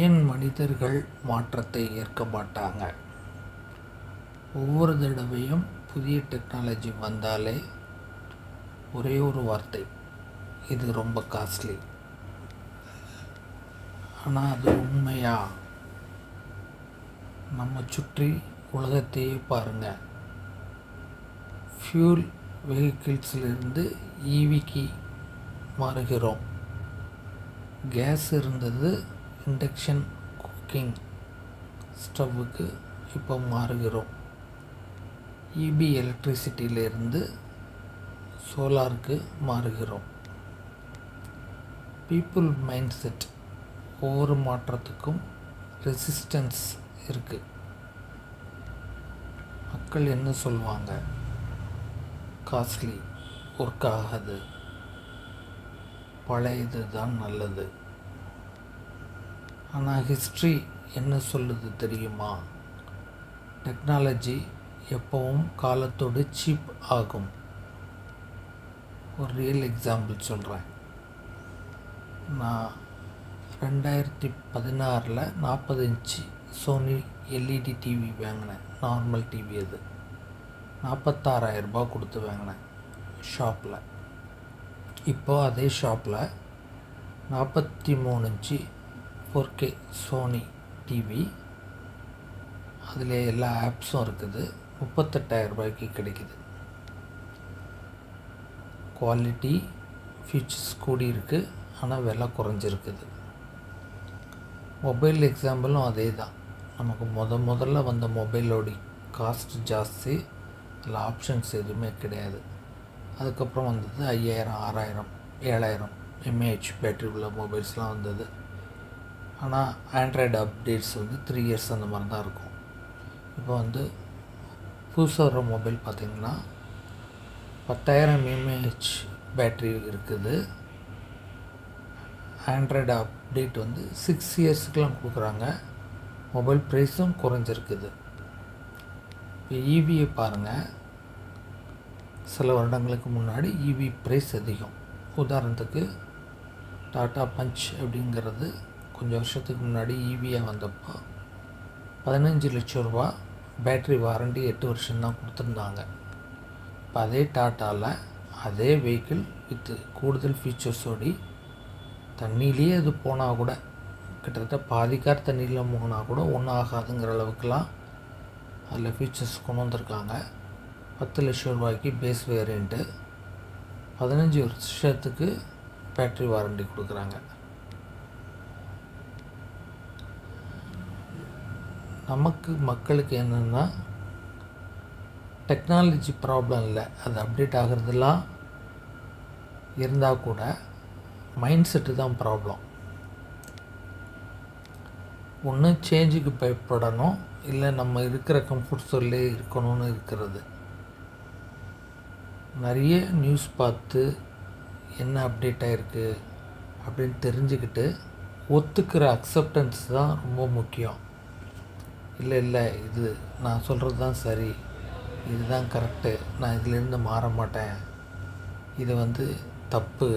ஏன் மனிதர்கள் மாற்றத்தை ஏற்க மாட்டாங்க? ஒவ்வொரு தடவையும் புதிய டெக்னாலஜி வந்தாலே ஒரே ஒரு வார்த்தை, இது ரொம்ப காஸ்ட்லி. ஆனால் அது உண்மையா? நம்ம சுற்றி உலகத்தையே பாருங்கள். ஃபியூல் வெஹிக்கிள்ஸிலிருந்து ஈவிக்கு மாறுகிறோம். கேஸ் இருந்தது, இண்டக்ஷன் குக்கிங் ஸ்டவ்வுக்கு இப்போ மாறுகிறோம். இபி எலக்ட்ரிசிட்டியிலிருந்து சோலாருக்கு மாறுகிறோம். பீப்புள் மைண்ட் செட், ஒவ்வொரு மாற்றத்துக்கும் ரெசிஸ்டன்ஸ் இருக்குது. மக்கள் என்ன சொல்லுவாங்க? காஸ்ட்லி, ஒர்க் ஆகாது, பழையது தான் நல்லது. ஆனால் ஹிஸ்ட்ரி என்ன சொல்லுது தெரியுமா? டெக்னாலஜி எப்பவும் காலத்தோடு சீப் ஆகும். ஒரு ரியல் எக்ஸாம்பிள் சொல்கிறேன். நான் 2016 40 இன்ச்சு சோனி எல்இடி டிவி வாங்கினேன். நார்மல் டிவி அது 46,000 கொடுத்து வாங்கினேன் ஷாப்பில். இப்போது அதே ஷாப்பில் 43 இன்ச்சு 4K சோனி டிவி, அதில் எல்லா ஆப்ஸும் இருக்குது, 38,000 கிடைக்குது. குவாலிட்டி ஃபீச்சர்ஸ் கூடி இருக்குது, ஆனால் விலை குறைஞ்சிருக்குது. மொபைல் எக்ஸாம்பிளும் அதே தான். நமக்கு முதல்ல வந்த மொபைலோட காஸ்ட் ஜாஸ்தி, அதில் ஆப்ஷன்ஸ் எதுவுமே கிடையாது. அதுக்கப்புறம் வந்தது 5,000, 6,000, 7,000 எம்ஏஹெச் பேட்டரி உள்ள மொபைல்ஸ்லாம் வந்தது. ஆனால் ஆண்ட்ராய்டு அப்டேட்ஸ் 3 இயர்ஸ் அந்த மாதிரி தான் இருக்கும். இப்போ புதுசாக வர மொபைல் பார்த்திங்கன்னா 10,000 எம்ஏஹெச் பேட்ரி இருக்குது. ஆண்ட்ராய்டு அப்டேட் 6 இயர்ஸுக்கெலாம் கொடுக்குறாங்க. மொபைல் ப்ரைஸும் குறைஞ்சிருக்குது. இப்போ ஈவியை பாருங்கள். சில வருடங்களுக்கு முன்னாடி ஈவி ப்ரைஸ் அதிகம். உதாரணத்துக்கு டாடா பஞ்ச் அப்படிங்கிறது கொஞ்சம் வருஷத்துக்கு முன்னாடி ஈவியாக வந்தப்போ 15 லட்சம் ரூபா பேட்ரி வாரண்டி 8 வருஷம்தான் கொடுத்துருந்தாங்க. இப்போ அதே டாட்டாவில் அதே வெஹிக்கிள் வித் கூடுதல் ஃபீச்சர்ஸோடி தண்ணியிலேயே அது போனால் கூட, கிட்டத்தட்ட பாதிக்கார் தண்ணியில் போனால் கூட ஒன்றும் ஆகாதுங்கிற அளவுக்குலாம் அதில் ஃபீச்சர்ஸ் கொண்டு வந்திருக்காங்க. 10 லட்சம் ரூபாய்க்கு பேஸ் வேரியண்ட்டு, 15 வருஷத்துக்கு பேட்ரி வாரண்டி கொடுக்குறாங்க. மக்களுக்கு என்னென்னா டெக்னாலஜி ப்ராப்ளம் இல்லை, அது அப்டேட் ஆகிறதுலாம் இருந்தால் கூட மைண்ட் செட்டு தான் ப்ராப்ளம். ஒன்று சேஞ்சுக்கு பயப்படணும், இல்லை நம்ம இருக்கிற கம்ஃபர்ட் ஜோன்லே இருக்கணும்னு இருக்கிறது. நிறைய நியூஸ் பார்த்து என்ன அப்டேட் ஆகிருக்கு அப்படின்னு தெரிஞ்சுக்கிட்டு ஒத்துக்கிற அக்செப்டன்ஸ் தான் ரொம்ப முக்கியம். இல்லை இது நான் சொல்கிறது தான் சரி, இதுதான் கரெக்டு, நான் இதிலேருந்து மாற மாட்டேன், இது தப்பு,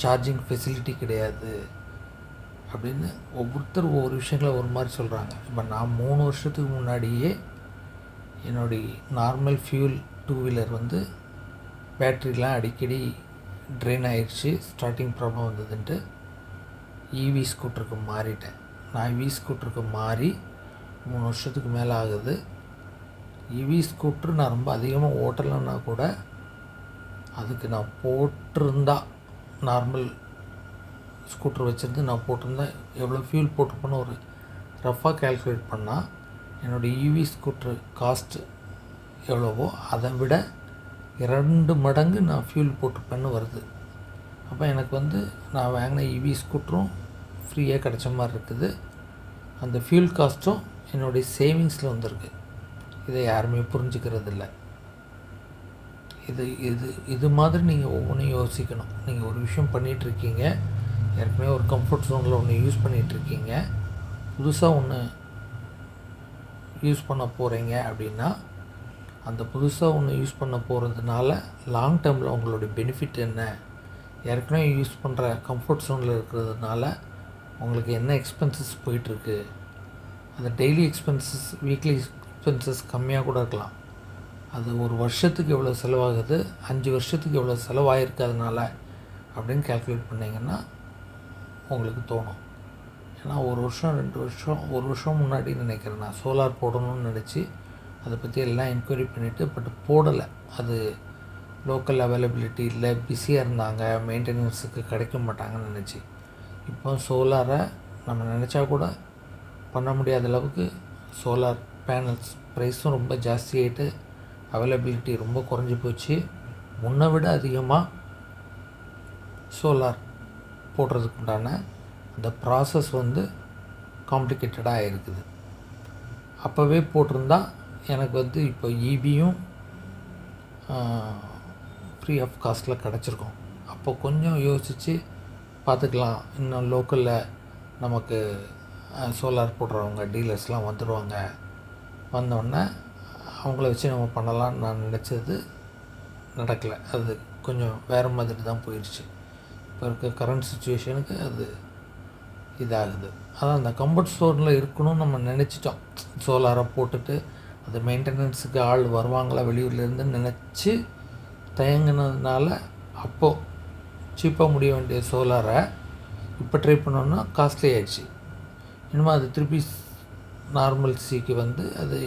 சார்ஜிங் ஃபெசிலிட்டி கிடையாது அப்படின்னு ஒவ்வொருத்தர் ஒவ்வொரு விஷயங்களை ஒரு மாதிரி சொல்கிறாங்க. இப்போ நான் 3 வருஷத்துக்கு முன்னாடியே என்னுடைய நார்மல் ஃபியூல் 2 வீலர் பேட்ரிலாம் அடிக்கடி ட்ரெயின் ஆகிடுச்சு, ஸ்டார்டிங் ப்ராப்ளம் வந்ததுன்ட்டு இவி ஸ்கூட்டருக்கு மாறிட்டேன். நான் இவி ஸ்கூட்டருக்கு மாறி 3 வருஷத்துக்கு மேலே ஆகுது. இவி ஸ்கூட்ரு நான் ரொம்ப அதிகமாக ஓட்டலைன்னா கூட அதுக்கு நான் போட்டிருந்தா, நார்மல் ஸ்கூட்ரு வச்சுருந்து நான் போட்டிருந்தா எவ்வளோ ஃபியூல் போட்டிருப்பேன்னு ஒரு ரஃபாக கேல்குலேட் பண்ணால் என்னோடய இவி ஸ்கூட்ரு காஸ்ட்டு எவ்வளவோ அதை விட 2 மடங்கு நான் ஃபியூல் போட்டிருப்பேன்னு வருது. அப்போ எனக்கு நான் வாங்கின இவி ஸ்கூட்டரும் ஃப்ரீயாக கிடச்ச மாதிரி இருக்குது. அந்த ஃபியூல் காஸ்ட்டும் என்னுடைய சேவிங்ஸில் வந்திருக்கு. இதை யாருமே புரிஞ்சுக்கிறதில்ல. இது மாதிரி நீங்கள் ஒவ்வொன்றையும் யோசிக்கணும். நீங்கள் ஒரு விஷயம் பண்ணிகிட்ருக்கீங்க, ஏற்கனவே ஒரு கம்ஃபர்ட் ஜோனில் ஒன்று யூஸ் பண்ணிகிட்ருக்கீங்க, புதுசாக ஒன்று யூஸ் பண்ண போகிறீங்க அப்படின்னா அந்த புதுசாக ஒன்று யூஸ் பண்ண போகிறதுனால லாங் டேர்மில் உங்களுடைய பெனிஃபிட் என்ன? ஏற்கனவே யூஸ் பண்ணுற கம்ஃபர்ட் ஜோனில் இருக்கிறதுனால உங்களுக்கு என்ன எக்ஸ்பென்சஸ் போயிட்டுருக்கு, அந்த டெய்லி எக்ஸ்பென்சஸ் வீக்லி எக்ஸ்பென்சஸ் கம்மியாக கூட இருக்கலாம். அது ஒரு வருஷத்துக்கு எவ்வளோ செலவாகுது, 5 வருஷத்துக்கு எவ்வளோ செலவாகிருக்கு அதனால் அப்படின்னு கேல்குலேட் பண்ணிங்கன்னா உங்களுக்கு தோணும். ஏன்னா 1 வருஷம் 2 வருஷம் 1 வருஷம் முன்னாடி நினைக்கிறேன் நான் சோலார் போடணும்னு நினச்சி அதை பற்றி எல்லாம் என்கொயரி பண்ணிவிட்டு பட் போடலை. அது லோக்கல் அவைலபிலிட்டி இல்லை, பிஸியாக இருந்தாங்க, மெயின்டெனன்ஸுக்கு கிடைக்க மாட்டாங்கன்னு நினச்சி. இப்போ சோலாரை நம்ம நினச்சா கூட பண்ண முடியாத அளவுக்கு சோலார் பேனல்ஸ் ப்ரைஸும் ரொம்ப ஜாஸ்தியாகிட்டு அவைலபிலிட்டி ரொம்ப குறைஞ்சி போச்சு. முன்னை விட அதிகமாக சோலார் போடுறதுக்கு உண்டான அந்த ப்ராசஸ் வந்து காம்ப்ளிகேட்டடாக இருக்குது. அப்போவே போட்டிருந்தா எனக்கு வந்து இப்போ ஈபியும் ஃப்ரீ ஆஃப் காஸ்ட்டில் கிடச்சிருக்கும். அப்போ கொஞ்சம் யோசித்து பார்த்துக்கலாம். இன்னும் லோக்கலில் நமக்கு சோலார் போடுறவங்க டீலர்ஸ்லாம் வந்துடுவாங்க, வந்தோடனே அவங்கள வச்சு நம்ம பண்ணலான்னு நான் நினச்சது நடக்கலை. அது கொஞ்சம் வேறு மாதிரி தான் போயிடுச்சு. இப்போ இருக்க கரண்ட் சுச்சுவேஷனுக்கு அது இதாகுது. அதான் அந்த கம்ஃபர்ட் ஸ்டோரில் இருக்கணும்னு நம்ம நினச்சிட்டோம். சோலாரை போட்டுட்டு அது மெயின்டெனன்ஸுக்கு ஆள் வருவாங்களா வெளியூர்லேருந்து நினச்சி தயங்கினதுனால அப்போது சீப்பாக முடிய வேண்டிய சோலாரை இப்போ ட்ரை பண்ணோன்னா காஸ்ட்லி ஆகிடுச்சு. இனிமேல் அது திருப்பி நார்மல் சிக்கு வந்து அது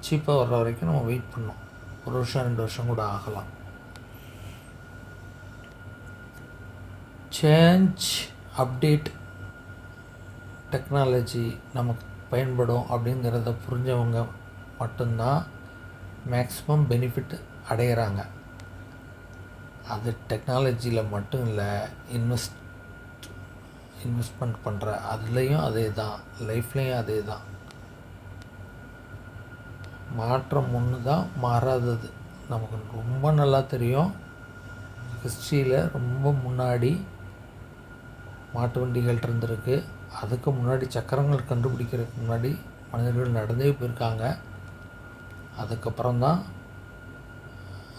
சீப்பாக வர்ற வரைக்கும் நம்ம வெயிட் பண்ணோம். 1 வருஷம் 2 வருஷம் கூட ஆகலாம். சேஞ்ச் அப்டேட் டெக்னாலஜி நமக்கு பயன்படும் அப்படிங்கிறத புரிஞ்சவங்க மட்டும்தான் மேக்ஸிமம் பெனிஃபிட் அடைகிறாங்க. அது டெக்னாலஜியில் மட்டும் இல்லை, இன்வெஸ்ட்மெண்ட் பண்ணுற அதுலேயும் அதே தான், லைஃப்லேயும் அதே தான். மாற்றம் ஒன்று தான் மாறாதது. நமக்கு ரொம்ப நல்லா தெரியும், ஹிஸ்ட்ரியில் ரொம்ப முன்னாடி மாட்டு வண்டிகள் இருந்திருக்கு. அதுக்கு முன்னாடி சக்கரங்கள் கண்டுபிடிக்கிறதுக்கு முன்னாடி மனிதர்கள் நடந்தே போயிருக்காங்க. அதுக்கப்புறம் தான்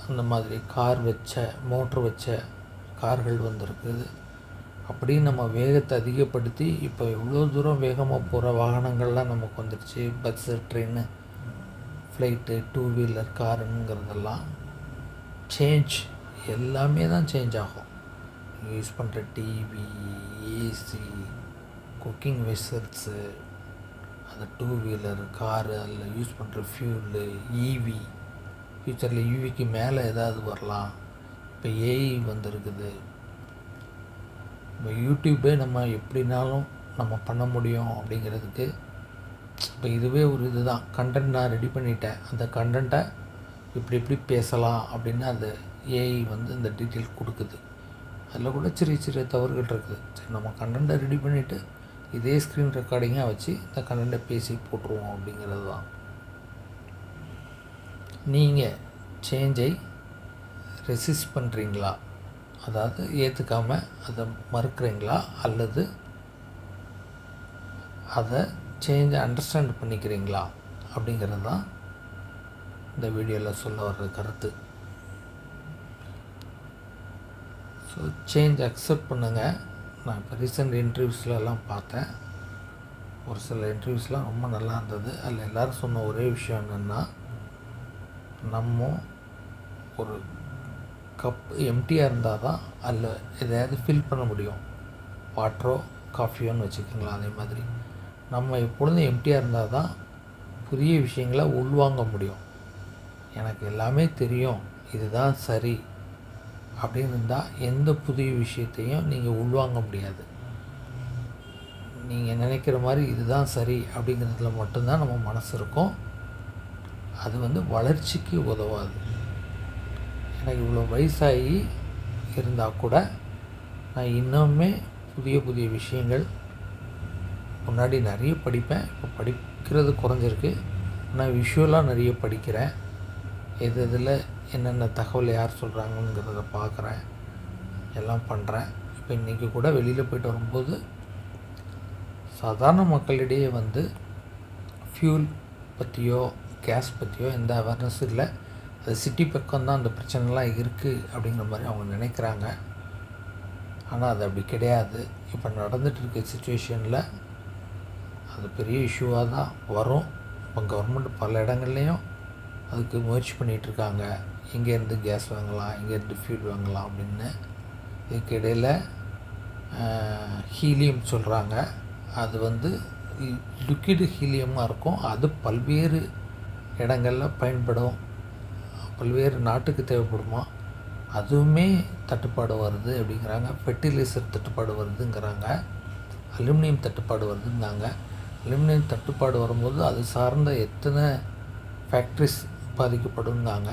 அந்த மாதிரி கார் வச்ச மோட்ரு வச்ச கார்கள் வந்திருக்குது. அப்படி நம்ம வேகத்தை அதிகப்படுத்தி இப்போ எவ்வளோ தூரம் வேகமாக போகிற வாகனங்கள்லாம் நமக்கு வந்துடுச்சு. பஸ்ஸு, ட்ரெயின்னு, ஃப்ளைட்டு, 2 வீலர், காருங்கிறதெல்லாம் சேஞ்ச் எல்லாமே தான் சேஞ்ச் ஆகும். யூஸ் பண்ணுற டிவி, ஏசி, குக்கிங் வெசல்ஸு, அந்த 2 வீலர், காரு, அதில் யூஸ் பண்ணுற ஃபியூலு, ஈவி, ஃப்யூச்சரில் ஈவிக்கு மேலே ஏதாவது வரலாம். இப்போ ஏஐ வந்திருக்குது. இப்போ யூடியூப்பே நம்ம எப்படினாலும் நம்ம பண்ண முடியும் அப்படிங்கிறதுக்கு இப்போ இதுவே ஒரு இதுதான். கண்டென்ட் நான் ரெடி பண்ணிட்டேன், அந்த கண்டென்ட்டை இப்படி பேசலாம் அப்படின்னு அந்த ஏஐ வந்து இந்த டீட்டெயில் கொடுக்குது. அதில் கூட சிறிய சிறிய தவறுகள் இருக்குது. சரி, நம்ம கண்டென்ட்டை ரெடி பண்ணிவிட்டு இதே ஸ்க்ரீன் ரெக்கார்டிங்காக வச்சு இந்த கண்டென்ட்டை பேசி போட்டுருவோம் அப்படிங்கிறது தான். நீங்கள் சேஞ்சை ரெசிஸ்ட் பண்ணுறீங்களா, அதாவது ஏற்றுக்காமல் அதை மறுக்கிறீங்களா, அல்லது அதை சேஞ்சை அண்டர்ஸ்டாண்ட் பண்ணிக்கிறீங்களா அப்படிங்கிறது தான் இந்த வீடியோவில் சொல்ல வர்ற கருத்து. ஸோ சேஞ்ச் அக்செப்ட் பண்ணுங்கள். நான் இப்போ ரீசெண்ட் இன்டர்வியூஸ்லாம் பார்த்தேன். ஒரு சில இன்டர்வியூஸ்லாம் ரொம்ப நல்லா இருந்தது. அதில் எல்லோரும் சொன்ன ஒரே விஷயம் என்னென்னா, நம்ம ஒரு கப் எம்டியாக இருந்தால் தான் அதில் எதையாவது ஃபில் பண்ண முடியும். வாட்டரோ காஃபியோன்னு வச்சுக்கோங்களேன். அதே மாதிரி நம்ம எப்பொழுதும் எம்டியாக இருந்தால் தான் புதிய விஷயங்களை உள்வாங்க முடியும். எனக்கு எல்லாமே தெரியும், இதுதான் சரி அப்படின்னு இருந்தால் எந்த புதிய விஷயத்தையும் நீங்கள் உள்வாங்க முடியாது. நீங்கள் நினைக்கிற மாதிரி இதுதான் சரி அப்படிங்கிறதுல மட்டும்தான் நம்ம மனசு இருக்கும். அது வந்து வளர்ச்சிக்கு உதவாது. எனக்கு இவ்வளோ வயசாகி இருந்தால் கூட நான் இன்னுமே புதிய புதிய விஷயங்கள் முன்னாடி நிறைய படிப்பேன். இப்போ படிக்கிறது குறைஞ்சிருக்கு. ஆனால் விஷுவலாக நிறைய படிக்கிறேன். இதில் என்னென்ன தகவல் யார் சொல்கிறாங்கங்கிறத பார்க்குறேன், எல்லாம் பண்ணுறேன். இப்போ இன்றைக்கி கூட வெளியில் போய்ட்டு வரும்போது சாதாரண மக்களிடையே வந்து ஃபியூல் பற்றியோ கேஸ் பற்றியோ எந்த அவேர்னஸும் இல்லை. அது சிட்டி பக்கம்தான் அந்த பிரச்சனைலாம் இருக்குது அப்படிங்கிற மாதிரி அவங்க நினைக்கிறாங்க. ஆனால் அது அப்படி கிடையாது. இப்போ நடந்துகிட்டு இருக்க சுச்சுவேஷனில் அது பெரிய இஷ்யூவாக தான் வரும். இப்போ கவர்மெண்ட் பல இடங்கள்லையும் அதுக்கு முயற்சி பண்ணிகிட்ருக்காங்க. எங்கேருந்து கேஸ் வாங்கலாம், எங்கேருந்து ஃபியூல் வாங்கலாம் அப்படின்னு. இதுக்கு இடையில் ஹீலியம் சொல்கிறாங்க. அது வந்து லிக்விடு ஹீலியமாக இருக்கும். அது பல்வேறு இடங்களில் பயன்படும், பல்வேறு நாட்டுக்கு தேவைப்படுமா. அதுவுமே தட்டுப்பாடு வருது அப்படிங்கிறாங்க. ஃபெர்டிலைசர் தட்டுப்பாடு வருதுங்கிறாங்க. அலுமினியம் தட்டுப்பாடு வருதுங்கிறாங்க. அலுமினியம் தட்டுப்பாடு வரும்போது அது சார்ந்த எத்தனை ஃபேக்ட்ரிஸ் பாதிக்கப்படுங்காங்க.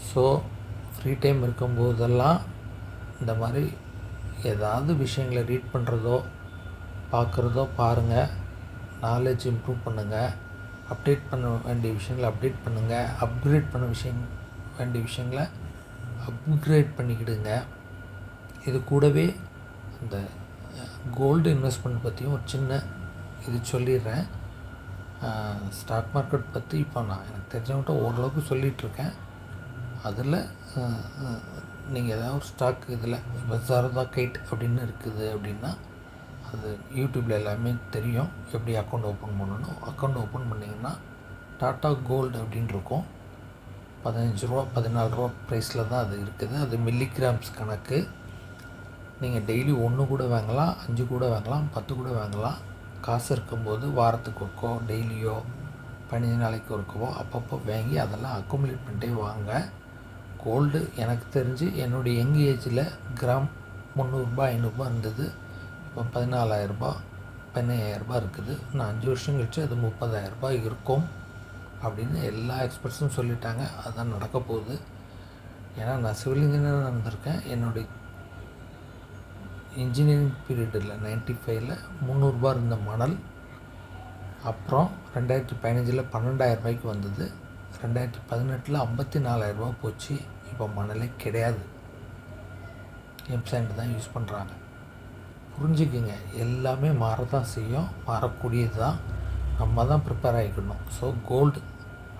ஸோ ஃப்ரீ டைம் இருக்கும்போதெல்லாம் இந்த மாதிரி ஏதாவது விஷயங்களை ரீட் பண்ணுறதோ பார்க்குறதோ பாருங்கள். நாலேஜ் இம்ப்ரூவ் பண்ணுங்கள். அப்டேட் பண்ண வேண்டிய விஷயங்களை அப்டேட் பண்ணுங்கள். அப்கிரேட் பண்ண வேண்டிய விஷயங்களை அப்கிரேட் பண்ணிக்கிடுங்க. இது கூடவே அந்த கோல்டு இன்வெஸ்ட்மெண்ட் பற்றியும் ஒரு சின்ன இது சொல்லிடுறேன். ஸ்டாக் மார்க்கெட் பற்றி இப்போ நான் எனக்கு தெரிஞ்சவங்கள்ட்ட ஓரளவுக்கு சொல்லிகிட்ருக்கேன். அதில் நீங்கள் ஏதாவது ஒரு ஸ்டாக் இதில் இப்போ சாரதா கைட் அப்படின்னு இருக்குது அப்படின்னா அது யூடியூப்பில் எல்லாமே தெரியும் எப்படி அக்கௌண்ட் ஓப்பன் பண்ணணும். அக்கௌண்ட் ஓப்பன் பண்ணிங்கன்னா டாட்டா கோல்டு அப்படின்னு இருக்கும். 15 ரூபா 14 ரூபா ப்ரைஸில் தான் அது இருக்குது. அது மில்லிகிராம்ஸ் கணக்கு. நீங்கள் டெய்லி 1 கூட வாங்கலாம், 5 கூட வாங்கலாம், 10 கூட வாங்கலாம். காசு இருக்கும்போது வாரத்துக்கு ஒருக்கோ டெய்லியோ 15 நாளைக்கு ஒருக்கவோ அப்பப்போ வாங்கி அதெல்லாம் அக்குமுலேட் பண்ணிட்டே வாங்க. கோல்டு எனக்கு தெரிஞ்சு என்னுடைய யங் ஏஜில் கிராம் 300 500 இருந்தது. இப்போ 14,000 15,000 இருக்குது. இன்னும் 5 வருஷம் கழிச்சு அது 30,000 இருக்கும் அப்படின்னு எல்லா எக்ஸ்பர்ட்ஸும் சொல்லிட்டாங்க. அதுதான் நடக்க போகுது. ஏன்னா நான் சிவில் இன்ஜினியராக இருந்திருக்கேன். என்னுடைய இன்ஜினியரிங் பீரியடில் 95ல் 300 இருந்த மணல் அப்புறம் 2015 12,000 வந்தது. 2018 54,000 போச்சு. இப்போ மணலே கிடையாது. எம்சாண்ட் தான் யூஸ் பண்ணுறாங்க. புரிஞ்சுக்குங்க, எல்லாமே மாறத்தான் செய்யும், மாறக்கூடியது தான். நம்ம தான் ப்ரிப்பேர் ஆகிக்கணும். ஸோ கோல்டு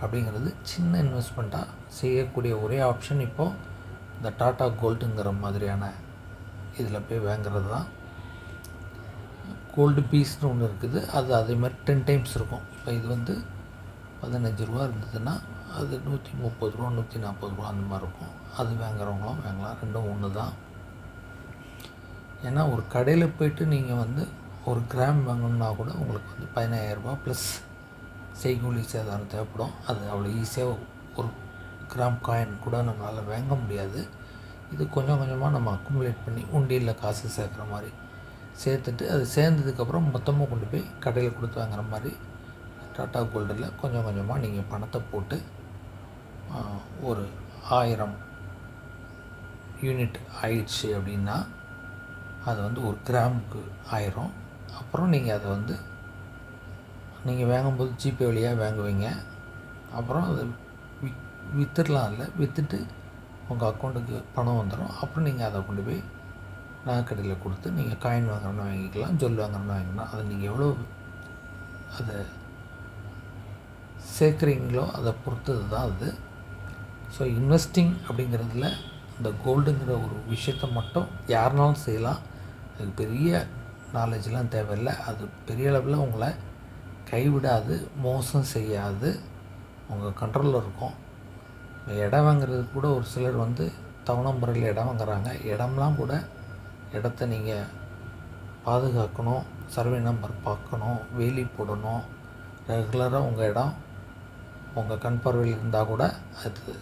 அப்படிங்கிறது சின்ன இன்வெஸ்ட்மெண்ட்டாக செய்யக்கூடிய ஒரே ஆப்ஷன் இப்போது இந்த டாட்டா கோல்டுங்கிற மாதிரியான இதில் போய் வாங்குறது தான். கோல்டு பீஸ்னு ஒன்று இருக்குது. அது அதே மாதிரி 10 டைம்ஸ் இருக்கும். இப்போ இது வந்து 15 ரூபா இருந்ததுன்னா அது 130 ரூபா 140 ரூபா அந்த மாதிரி இருக்கும். அது வாங்குறவங்களும் வாங்கலாம், ரெண்டும் ஒன்று தான். ஏன்னா ஒரு கடையில் போய்ட்டு நீங்கள் வந்து ஒரு கிராம் வாங்கணுன்னா கூட உங்களுக்கு வந்து 15,000 ப்ளஸ் செய்கூலி சேதாரம் தேவைப்படும். அது அவ்வளோ ஈஸியாக ஒரு கிராம் காயின் கூட நம்மளால் வாங்க முடியாது. இது கொஞ்சம் கொஞ்சமாக நம்ம அக்குமுலேட் பண்ணி உண்டியலில் காசு சேர்க்குற மாதிரி சேர்த்துட்டு அது சேர்ந்ததுக்கப்புறம் மொத்தமாக கொண்டு போய் கடையில் கொடுத்து வாங்குற மாதிரி டாட்டா கோல்டில் கொஞ்சம் கொஞ்சமாக நீங்கள் பணத்தை போட்டு ஒரு 1000 யூனிட் ஆயிடுச்சு அப்படின்னா அது வந்து ஒரு கிராமுக்கு 1000. அப்புறம் நீங்கள் அதை வந்து நீங்கள் வாங்கும்போது ஜிபே வழியாக வாங்குவீங்க. அப்புறம் அதை விற்றுடலாம். இல்லை விற்றுட்டு உங்கள் அக்கௌண்ட்டுக்கு பணம் வந்துடும். அப்புறம் நீங்கள் அதை கொண்டு போய் நகைக்கடையில் கொடுத்து நீங்கள் காயின் வாங்குறோன்னு வாங்கிக்கலாம், ஜொல் வாங்குறோன்னு வாங்கிக்கலாம். அதை நீங்கள் எவ்வளோ அதை சேர்க்குறீங்களோ அதை பொறுத்தது தான் அது. ஸோ இன்வெஸ்டிங் அப்படிங்கிறதுல இந்த கோல்டுங்கிற ஒரு விஷயத்தை மட்டும் யாருனாலும் செய்யலாம். அது பெரிய நாலேஜெலாம் தேவையில்லை. அது பெரிய அளவில் உங்களை கைவிடாது, மோசம் செய்யாது, உங்கள் கண்ட்ரோலில் இருக்கும். இடம் வாங்குறது கூட ஒரு சிலர் வந்து தவணை முறையில் இடம் வாங்குறாங்க. இடம்லாம் கூட இடத்த நீங்கள் பாதுகாக்கணும், சர்வே நம்பர் பார்க்கணும், வேலி போடணும். ரெகுலராக உங்கள் இடம் உங்கள் கண் பார்வையில் இருந்தால் கூட அது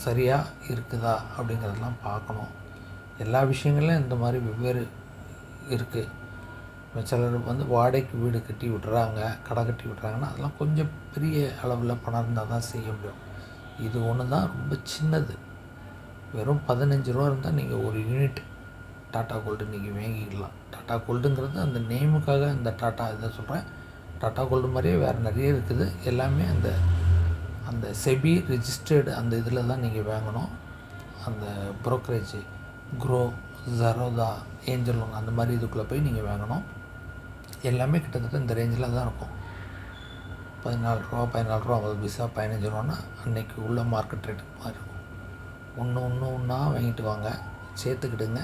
சரியாக இருக்குதா அப்படிங்கிறதெல்லாம் பார்க்கணும். எல்லா விஷயங்கள்லையும் இந்த மாதிரி வெவ்வேறு இருக்குது. சிலர் வந்து வாடகைக்கு வீடு கட்டி விட்றாங்க, கடை கட்டி விட்றாங்கன்னா அதெல்லாம் கொஞ்சம் பெரிய அளவில் பணம் இருந்தால் தான் செய்ய முடியும். இது ஒன்று தான் ரொம்ப சின்னது. வெறும் 15 ரூபா இருந்தால் நீங்கள் ஒரு யூனிட் டாட்டா கோல்டு நீங்கள் வாங்கிக்கலாம். டாட்டா கோல்டுங்கிறது அந்த நேமுக்காக இந்த டாட்டா இதை சொல்கிறேன். டாட்டா கோல்டு மாதிரியே வேறு நிறைய இருக்குது. எல்லாமே அந்த அந்த செபி ரிஜிஸ்டர்டு அந்த இதில் தான் நீங்கள் வாங்கணும். அந்த brokerage grow, Zerodha, angel loan அந்த மாதிரி இதுக்குள்ளே போய் நீங்கள் வாங்கணும். எல்லாமே கிட்டத்தட்ட இந்த ரேஞ்சில் தான் இருக்கும். 14 ரூபா 50 பைசா 15 ரூபான்னா அன்றைக்கி உள்ள மார்க்கெட் ரேட்டுக்கு மாதிரி இருக்கும். ஒன்றா வாங்கிட்டு வாங்க, சேர்த்துக்கிடுங்க.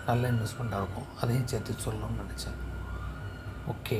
நல்ல இன்வெஸ்ட்மெண்ட்டாக இருக்கும். அதையும் சேர்த்து சொல்லணும்னு நினச்சேன். ஓகே.